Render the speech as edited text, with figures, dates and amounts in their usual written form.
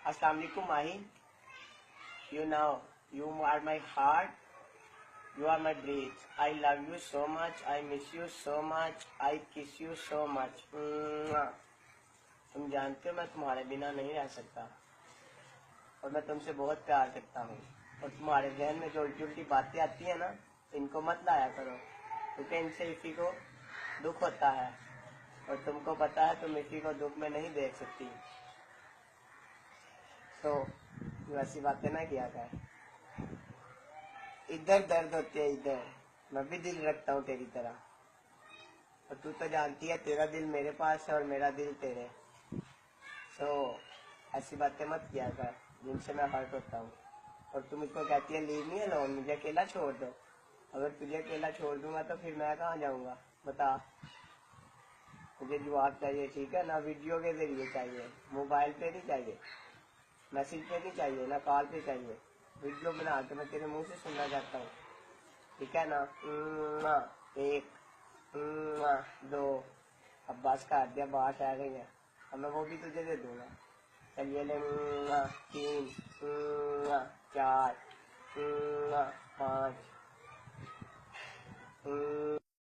अस्सलाम वालेकुम माही। You are my heart, you are my breath. I love you so much, I miss you so much, I kiss you so much. तुम जानते हो मैं तुम्हारे बिना नहीं रह सकता और मैं तुमसे बहुत प्यार करता हूँ। और तुम्हारे जहन में जो उल्टी उल्टी बातें आती है ना, इनको मत लाया करो, क्योंकि इनसे इसी को दुख होता है और तुमको पता है तुम इसी को दुख में नहीं देख सकती। तो वैसी बातें ना किया कर। इधर दर्द होती है, इधर मैं भी दिल रखता हूँ तेरी तरह, और तू तो जानती है तेरा दिल मेरे पास है और मेरा दिल तेरे। तो ऐसी बातें मत किया कर जिनसे मैं हर्ट होता हूँ। और तुम मुझको कहती है लीव मी अलोन, मुझे अकेला छोड़ दो। अगर तुझे अकेला छोड़ दूंगा तो फिर मैं कहाँ जाऊंगा बता। मुझे जवाब चाहिए, ठीक है ना? वीडियो के जरिए चाहिए, मोबाइल पे नहीं चाहिए, मैसेज पे नहीं चाहिए, ना कॉल पे चाहिए। वीडियो बना के मैं तेरे मुंह से सुनना चाहता हूँ, ठीक है ना? एक, दो, अब बस कर दिया, बात आ गई है, अब मैं वो भी तुझे दे दूंगा। चलिए ले, तीन, चार, पाँच,